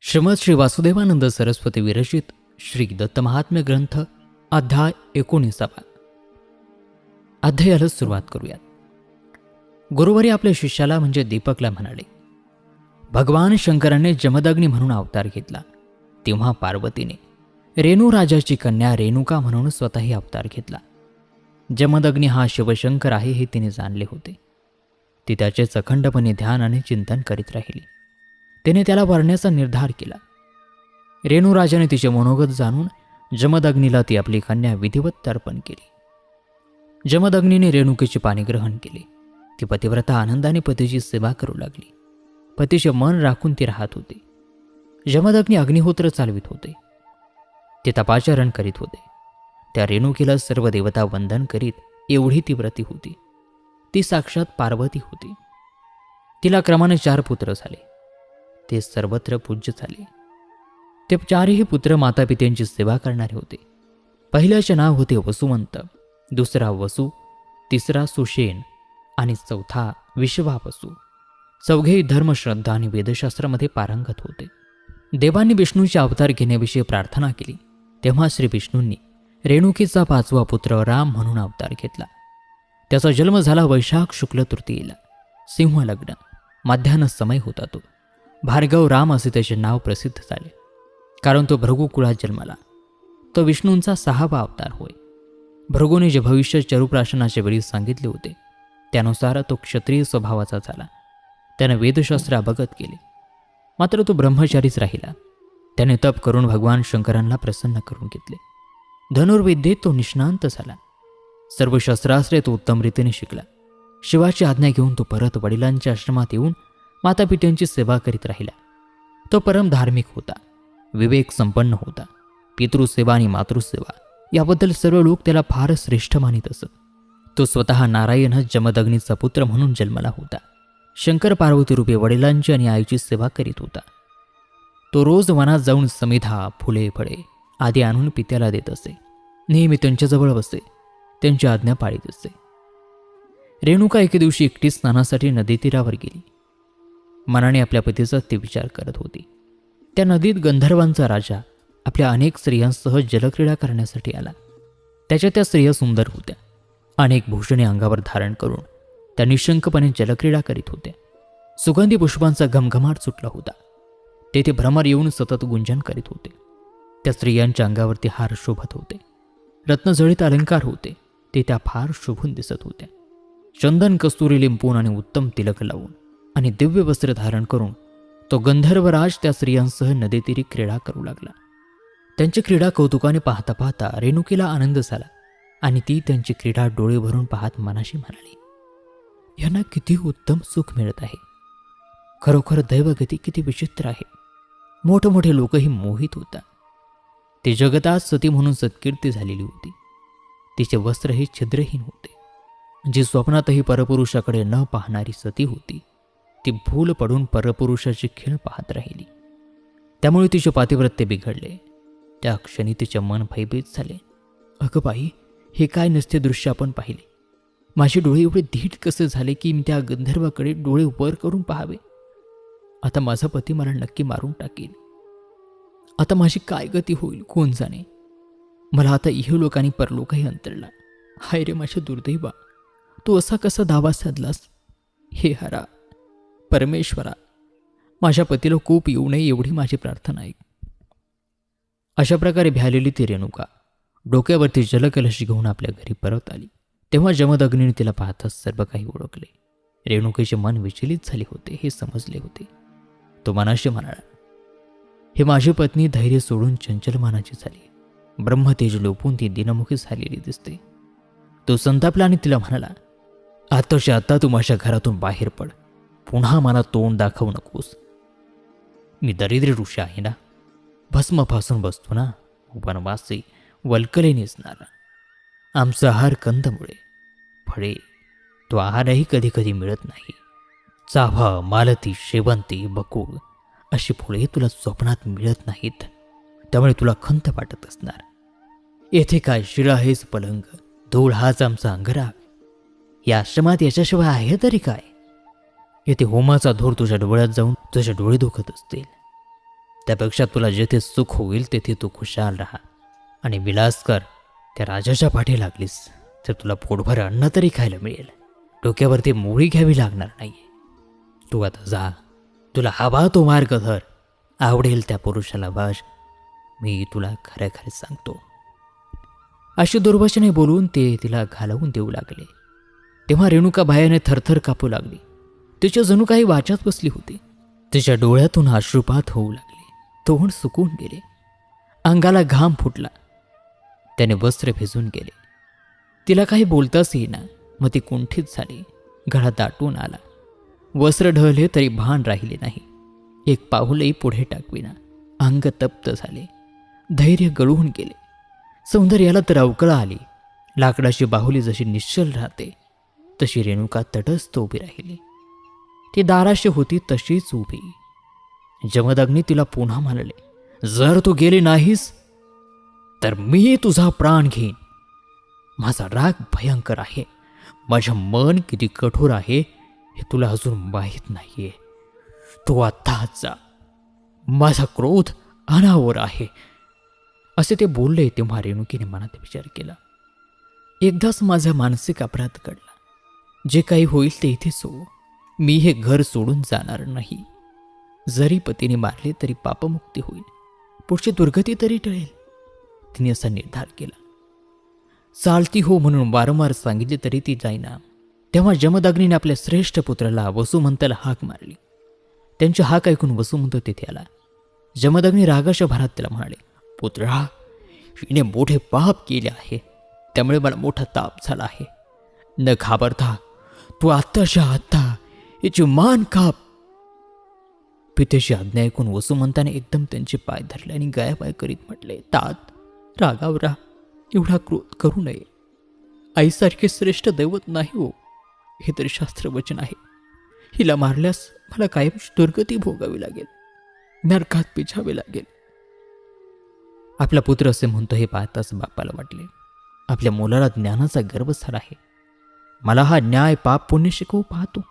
श्रीमद श्री वासुदेवानंद सरस्वती विरचित श्री दत्त महात्म्य ग्रंथ अध्याय 19. अध्यायाला सुरुवात करूयात. गुरुवारी आपल्या शिष्याला म्हणजे दीपकला म्हणाले, भगवान शंकराने जमदग्नी म्हणून अवतार घेतला, तेव्हा पार्वतीने रेणू राजाची कन्या रेणुका म्हणून स्वतःही अवतार घेतला. जमदग्नी हा शिवशंकर आहे हे तिने जाणले होते. ती त्याचेच अखंडपणे ध्यान आणि चिंतन करीत राहिली. तिने त्याला वरण्याचा निर्धार केला. रेणुराजाने तिचे मनोगत जाणून जमदग्नीला ती आपली कन्या विधिवत अर्पण केली. जमदग्नीने रेणुकेचे पाणीग्रहण केले. ती पतिव्रता आनंदाने पतीची सेवा करू लागली. पतीचे मन राखून ती राहत होते. जमदग्नी अग्निहोत्र चालवित होते. ते तपाचरण करीत होते. त्या रेणुकेला सर्व देवता वंदन करीत एवढी ती व्रती होती. ती साक्षात पार्वती होती. तिला क्रमाने 4 पुत्र झाले. ते सर्वत्र पूज्य झाले. ते 4ही पुत्र मातापित्यांची सेवा करणारे होते. पहिल्याचे नाव होते वसुमंत, दुसरा वसु, तिसरा सुषेण आणि चौथा विश्वावसु. चौघेही धर्मश्रद्धा आणि वेदशास्त्रामध्ये पारंगत होते. देवांनी विष्णूचे अवतार घेण्याविषयी प्रार्थना केली, तेव्हा श्री विष्णूंनी रेणुकीचा 5वा पुत्र राम म्हणून अवतार घेतला. त्याचा जन्म झाला वैशाख शुक्ल तृतीयेला. सिंह लग्न, मध्यान्ह समय होता. तो भार्गव राम असे त्याचे नाव प्रसिद्ध झाले, कारण तो भृगु कुळात जन्मला. तो विष्णूंचा 6वा अवतार होय. भृगूने जे भविष्य चरुप्राशनाच्या वेळी सांगितले होते त्यानुसार तो क्षत्रिय स्वभावाचा झाला. त्याने वेदशास्त्र अवगत केले, मात्र तो ब्रह्मचारीच राहिला. त्याने तप करून भगवान शंकरांना प्रसन्न करून घेतले. धनुर्विद्येत तो निष्णांत झाला. सर्व शस्त्रास्त्रे तो उत्तम रीतीने शिकला. शिवाची आज्ञा घेऊन तो परत वडिलांच्या आश्रमात येऊन मातापित्यांची सेवा करीत राहिला. तो परम धार्मिक होता, विवेक संपन्न होता. पितृसेवा आणि मातृसेवा याबद्दल सर्व लोक त्याला फार श्रेष्ठ मानित असत. तो स्वतः नारायण जमदग्नीचा पुत्र म्हणून जन्मला होता. शंकर पार्वती रूपे वडिलांची आणि आईची सेवा करीत होता. तो रोज वनात जाऊन समिधा, फुले, फळे आदी आणून पित्याला देत असे. नेहमी त्यांच्याजवळ बसे, त्यांची आज्ञा पाळीत असे. रेणुका एके दिवशी एकटी स्नानासाठी नदी तीरावर गेली. मनाने आपल्या पतीचा ती विचार करत होती. त्या नदीत गंधर्वांचा राजा आपल्या अनेक स्त्रियांसह जलक्रीडा करण्यासाठी आला. त्याच्या त्या स्त्रिया सुंदर होत्या. अनेक भूषणे अंगावर धारण करून त्या निशंकपणे जलक्रीडा करीत होत्या. सुगंधी पुष्पांचा घमघमाट सुटला होता. तेथे भ्रमर येऊन सतत गुंजन करीत होते. त्या स्त्रियांच्या अंगावरती हार शोभत होते. रत्नजडित अलंकार होते, ते त्या फार शोभून दिसत होत्या. चंदन कस्तुरी लिंपून आणि उत्तम तिलक लावून आणि दिव्य वस्त्र धारण करून तो गंधर्वराज त्या स्त्रियांसह नदीतीरी क्रीडा करू लागला. त्यांची क्रीडा कौतुकाने पाहता पाहता रेणुकीला आनंद झाला आणि ती त्यांची क्रीडा डोळे भरून पाहत मनाशी म्हणाली, यांना किती उत्तम सुख मिळत आहे. खरोखर दैवगती किती विचित्र आहे. मोठमोठे लोकही मोहित होतात. ती जगतात सती म्हणून सत्कीर्ती झालेली होती. तिचे वस्त्रही छिद्रहीन होते. जी स्वप्नातही परपुरुषाकडे न पाहणारी सती होती, ती भूल पडून परपुरुषाची खीळ पाहत राहिली. त्यामुळे तिचे पातिव्रत्य बिघडले. त्या क्षणी तिचे मन भयभीत झाले. अगं बाई, हे काय नसते दृश्य आपण पाहिले. माझे डोळे एवढे धीट कसे झाले की मी त्या गंधर्वाकडे डोळे वर करून पाहावे. आता माझा पती मला नक्की मारून टाकेल. आता माझी काय गती होईल कोण जाणे. मला आता इहलोक आणि परलोकही अंतरला. हाय रे माझ्या दुर्दैवा, तू असा कसा दावा साधलास. हे हरा परमेश्वरा, माझ्या पतीला कोप येऊ नये एवढी माझी प्रार्थना आहे. अशा प्रकारे भ्यालेली ती रेणुका डोक्यावरती जलकलश घेऊन आपल्या घरी परत आली. तेव्हा जमदग्नीने तिला पाहताच सर्व काही ओळखले. रेणुकेचे मन विचलित झाले होते हे समजले होते. तो मनाशी म्हणाला, हे माझी पत्नी धैर्य सोडून चंचल मनाची झाली. ब्रह्मतेज लोपून ती दिनमुखी झालेली दिसते. तो संतापला आणि तिला म्हणाला, आताच्या आता तू माझ्या घरातून बाहेर पड. पुन्हा मला तोंड दाखवू नकोस. मी दरिद्री ऋषी आहे ना, भस्म फासून बसतो ना, वनवासी वल्कले नेसणारा. आमचा आहार कंदमुळे, फळे, तो आहारही कधी कधी मिळत नाही. चाफा, मालती, शेवंती, बकुळ अशी फुले तुला स्वप्नात मिळत नाहीत. त्यामुळे तुला खंत वाटत असणार. येथे काय शिळा हेच पलंग, धूळ हाच आमचा अंगराग. या आश्रमात याच्याशिवाय आहे तरी काय. येथे होमाचा धूर तुझ्या डोळ्यात जाऊन तुझे डोळे दुखत असतील. त्यापेक्षा तुला जेथे सुख होईल तेथे तू खुशाल राहा आणि विलास कर. त्या राजाच्या पाठी लागलीस तर तुला पोटभर अन्न तरी खायला मिळेल. डोक्यावरती मोळी घ्यावी लागणार नाही. तू आता जा, तुला हवा तो मार्ग धर, आवडेल त्या पुरुषाला वाज. मी तुला खरं खरं सांगतो. अशी दुर्भाषाने बोलून ते तिला घालवून देऊ लागले. तेव्हा रेणुका भयाने थरथर कापू लागली. तिच्या जणू काही वाचात बसली होती. तिच्या डोळ्यातून अश्रुपात होऊ लागले. तोंड सुकून गेले. अंगाला घाम फुटला. त्याने वस्त्र भिजून गेले. तिला काही बोलताच येईना. मग ती कुंठित झाली. गळा दाटून आला. वस्त्र ढळले तरी भान राहिले नाही. एक पाऊलही पुढे टाकविना. अंग तप्त झाले. धैर्य गळून गेले. सौंदर्याला तर अवकळा आली. लाकडाची बाहुली जशी निश्चल राहते तशी रेणुका तटस्थ उभी राहिली. ती दाराशी होती तशीच उभी. जमदग्नी तिला पुन्हा म्हणाले, जर तू गेली नाहीस तर मी तुझा प्राण घेईन. माझा राग भयंकर आहे. माझं मन किती कठोर आहे हे तुला अजून माहीत नाहीये. तू आत्ताच जा. माझा क्रोध अनावर आहे. असे ते बोलले तेव्हा रेणुकीने मनात विचार केला, एकदाच माझा मानसिक अपराध घडला. जे काही होईल ते इथेच हो. मी हे घर सोडून जाणार नाही. जरी पतीने मारले तरी पापमुक्ती होईल. पुढची दुर्गती तरी टळेल. तिने असा निर्धार केला. चालती हो म्हणून वारंवार सांगितले तरी ती जाईना. तेव्हा जमदग्नीने आपल्या श्रेष्ठ पुत्राला वसुमंताला हाक मारली. त्यांची हाक ऐकून वसुमंत तेथे आला. जमदग्नी रागाच्या भरात त्याला म्हणाले, पुत्रा, हिने मोठे पाप केले आहे. त्यामुळे मला मोठा ताप झाला आहे. न घाबरता तू आत्ताच्या आत्ता हिची मान काप. पितेची आज्ञा ऐकून वसुमंताने एकदम त्यांचे पाय धरले आणि गयापाय करीत म्हटले, तात, रागावरा, एवढा क्रोध करू नये. आईसारखे श्रेष्ठ दैवत नाही हो. हे तरी शास्त्रवचन आहे. हिला मारल्यास मला कायमची दुर्गती भोगावी लागेल. नरकात पिछावे लागेल. आपला पुत्र असे म्हणतो हे पाहताच बापाला वाटले, आपल्या मुलाला ज्ञानाचा गर्व झाला आहे. मला हा न्याय पाप पुण्य शिकवू पाहतो.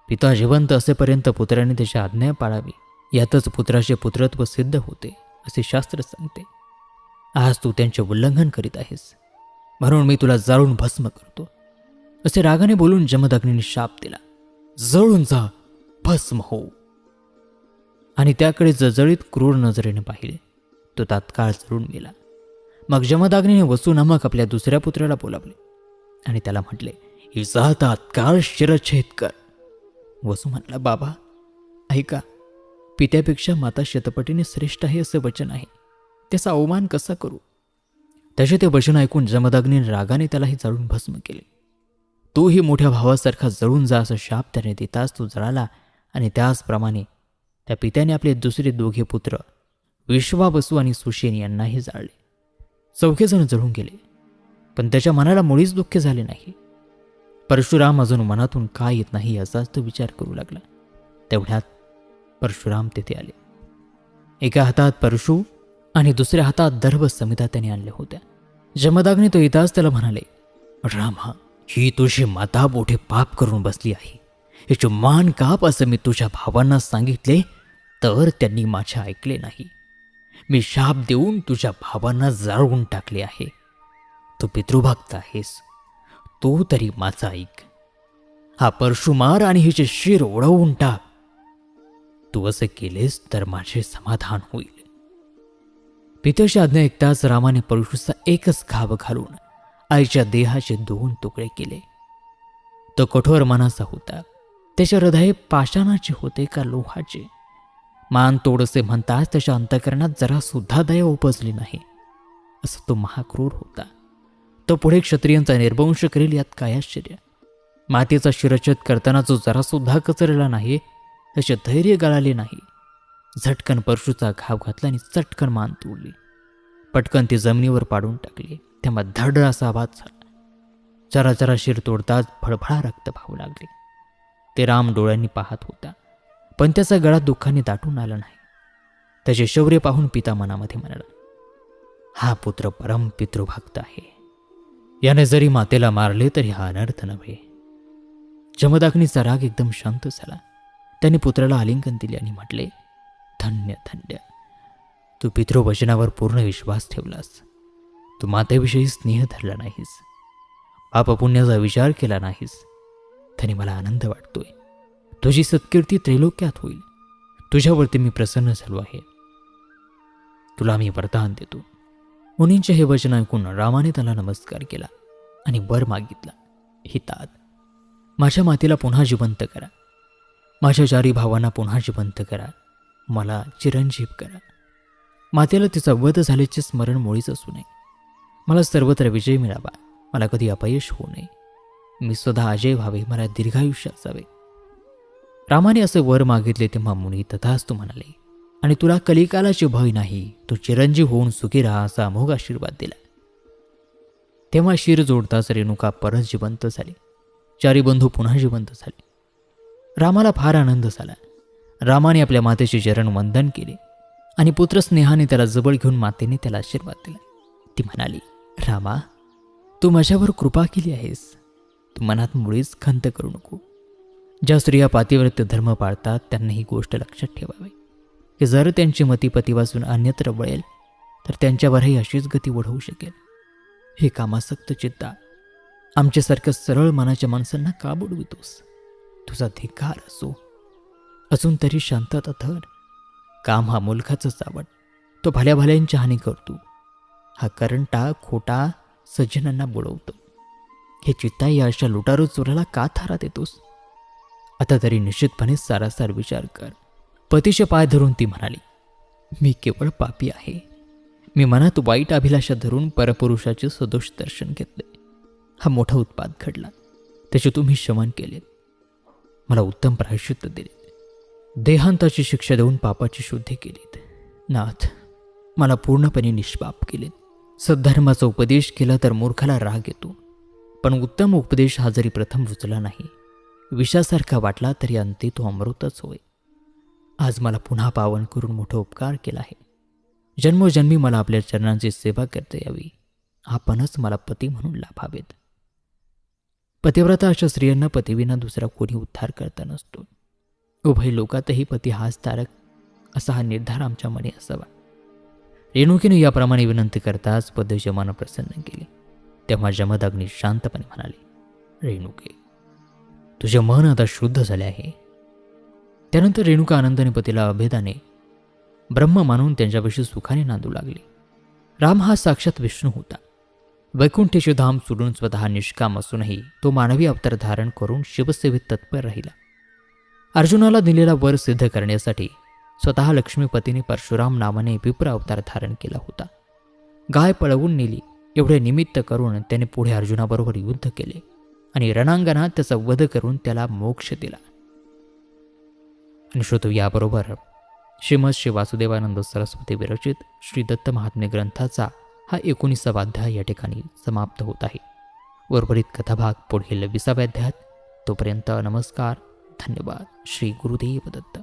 पिता जिवंत असेपर्यंत पुत्राने त्याची आज्ञा पाळावी. यातच पुत्राचे पुत्रत्व सिद्ध होते असे शास्त्र सांगते. आज तू त्यांचे उल्लंघन करीत आहेस, म्हणून मी तुला जाळून भस्म करतो. असे रागाने बोलून जमदग्नीने शाप दिला. जळून जा, भस्म हो. आणि त्याकडे जळजळीत क्रूर नजरेने पाहिले. तो तात्काळ जळून गेला. मग जमदग्नीने वसू नामक आपल्या दुसऱ्या पुत्राला बोलावले आणि त्याला म्हटले, हिचा तात्काळ शिरच्छेद कर. वसू म्हटला, बाबा ऐका, पित्यापेक्षा माता शतपटीने श्रेष्ठ आहे असे वचन आहे. त्याचा अवमान कसा करू. त्याचे ते वचन ऐकून जमदग्नीने रागाने त्यालाही जाळून भस्म केले. तोही मोठ्या भावासारखा जळून जा असा शाप त्याने देताच तो जळाला. आणि त्याचप्रमाणे त्या पित्याने आपले दुसरे दोघे पुत्र विश्वावसू आणि सुषेण यांनाही जाळले. चौघेजण जळून गेले. पण त्याच्या मनाला मुळीच दुःख झाले नाही. परशुराम अजून मनातून काय येत नाही याचाच तो विचार करू लागला. तेवढ्यात परशुराम तेथे आले. एका हातात परशु आणि दुसऱ्या हातात दर्भ समिधा त्याने आणल्या होत्या. जमदग्नी तो येताच त्याला म्हणाले, रामा, ही तुझी माता मोठे पाप करून बसली आहे. हिची मान काप असं मी तुझ्या भावांना सांगितले तर त्यांनी माझे ऐकले नाही. मी शाप देऊन तुझ्या भावांना जाळून टाकले आहे. तू पितृभक्त आहेस, तू तरी माझा ऐक. हा परशुमार आणि हिचे शिर उडवून टाक. तू असे केलेस तर माझे समाधान होईल. पित्याची आज्ञा ऐकताच रामाने परशुचा एकच घाव घालून आईच्या देहाचे 2 तुकडे केले. तो कठोर मनाचा होता. त्याचे हृदय पाषाणाचे होते का लोहाचे. मान तोडसे म्हणताच त्याच्या अंतःकरणात जरा सुद्धा दया उपजली नाही. असा तो महाक्रूर होता. तो पुढे क्षत्रियांचा निर्वंश करेल यात काय आश्चर्य. मातेचा शिरच्छेद करताना जो जरा सुद्धा कचरला नाही त्याचे धैर्य गळाले नाही. झटकन परशुचा घाव घातला आणि चटकन मान तोडली. पटकन ती जमिनीवर पाडून टाकली. तेव्हा धड असा आवाज झाला. जरा जरा शिर तोडताच फळफळा रक्त वाहू लागले. ते राम डोळ्यांनी पाहत होता, पण त्याचा गळा दुःखाने दाटून आला नाही. त्याचे शौर्य पाहून पिता मनामध्ये म्हणाला, हा पुत्र परम पितृभक्त आहे. याने जरी मातेला मारले तरी हा अनर्थ नव्हे. जमदग्नीचा राग एकदम शांत झाला. त्याने पुत्राला आलिंगन दिले आणि म्हटले, धन्य धन्य. तू पितृवचनावर पूर्ण विश्वास ठेवलास. तू मातेविषयी स्नेह धरला नाहीस, पापपुण्याचा विचार केला नाहीस. त्याने मला आनंद वाटतोय. तुझी सत्कीर्ती त्रैलोक्यात होईल. तुझ्यावरती मी प्रसन्न झालो आहे. तुला मी वरदान देतो. मुनींचे हे वचन ऐकून रामाने त्याला नमस्कार केला आणि वर मागितला. हितात, माझ्या मातेला पुन्हा जिवंत करा. माझ्या 4 भावांना पुन्हा जिवंत करा. मला चिरंजीव करा. मातेला तिचा वध झाल्याचे स्मरण मुळीच असू नये. मला सर्वत्र विजय मिळावा. मला कधी अपयश होऊ नये. मी स्वतः अजय व्हावे. मला दीर्घायुष्य असावे. रामाने असे वर मागितले तेव्हा मुनी तथास्तु म्हणाले आणि तुला कलिकालाचे भय नाही. तू चिरंजीव होऊन सुखी राहा असा अमोघ आशीर्वाद दिला. तेव्हा शिर जोडताच रेणुका परत जिवंत झाली. 4 बंधू पुन्हा जिवंत झाले. रामाला फार आनंद झाला. रामाने आपल्या मातेचे चरण वंदन केले आणि पुत्रस्नेहाने त्याला जवळ घेऊन मातेने त्याला आशीर्वाद दिला. ती म्हणाली, रामा, तू माझ्यावर कृपा केली आहेस. तू मनात मुळीच खंत करू नको. ज्या स्त्रिया पातिव्रत्य धर्म पाळतात त्यांना ही गोष्ट लक्षात ठेवावी की जर त्यांची मती पतीपासून अन्यत्र वळेल तर त्यांच्यावरही अशीच गती ओढवू शकेल. हे कामासक्त चित्ता, आमच्यासारख्या सरळ मनाच्या माणसांना का बुडवितोस? तुझा धिक्कार असो. अजून तरी शांतता धर. काम हा मुलखाचंच आवड. तो भल्या भल्यांची हानी करतो. हा करंटा खोटा सज्जनांना बुडवतो. हे चित्ता या अशा लुटारू चोराला का थारा देतोस? आता तरी निश्चितपणे सारासार विचार कर. पतीचे पाय धरून ती म्हणाली, मी केवळ पापी आहे. मी मनात वाईट अभिलाषा धरून परपुरुषाचे सदोष दर्शन घेतले. हा मोठा उत्पात घडला. त्याचे तुम्ही शमन केले. मला उत्तम प्रायश्चित्त दिले. देहांताची शिक्षा देऊन पापाची शुद्धी केलीत. नाथ, मला पूर्णपणे निष्पाप केले. सद्धर्माचा उपदेश केला तर मूर्खाला राग येतो, पण उत्तम उपदेश हा जरी प्रथम रुचला नाही, विषासारखा वाटला तरी अंती तो अमृतच होय. आज मला पुन्हा पावन करून मोठा उपकार केला आहे. जन्मोजन्मी मला आपल्या चरणांची सेवा करता यावी. आपणच मला पती म्हणून लाभावेत. पतिव्रता अशा स्त्रियांना पतीविना दुसरा कोणी उद्धार करता नसतो. उभय लोकातही पती हाच तारक असा हा निर्धार आमच्या मनी असावा. रेणुकीने याप्रमाणे विनंती करताच पतीचे मन प्रसन्न केले. तेव्हा जमदग्नी शांतपणे म्हणाले, रेणुके, तुझे मन आता शुद्ध झाले आहे. त्यानंतर रेणुका आनंदाने पतीला अभेदाने ब्रह्म मानून त्यांच्याविषयी सुखाने नांदू लागले. राम हा साक्षात विष्णू होता. वैकुंठेचे धाम सोडून स्वतः निष्काम असूनही तो मानवी अवतार धारण करून शिवसेवेत तत्पर राहिला. अर्जुनाला दिलेला वर सिद्ध करण्यासाठी स्वतः लक्ष्मीपतीने परशुराम नावाने विप्र अवतार धारण केला होता. गाय पळवून नेली एवढे निमित्त करून त्याने पुढे अर्जुनाबरोबर युद्ध केले आणि रणांगणात त्याचा वध करून त्याला मोक्ष दिला. आणि श्रोतो, याबरोबर श्रीमद श्री वासुदेवानंद सरस्वती विरचित श्री दत्त महात्म्य ग्रंथाचा हा 19वा अध्याय या ठिकाणी समाप्त होत आहे. उर्वरित कथाभाग पुढील 20व्या अध्यायात. तोपर्यंत नमस्कार, धन्यवाद. श्री गुरुदेव दत्त.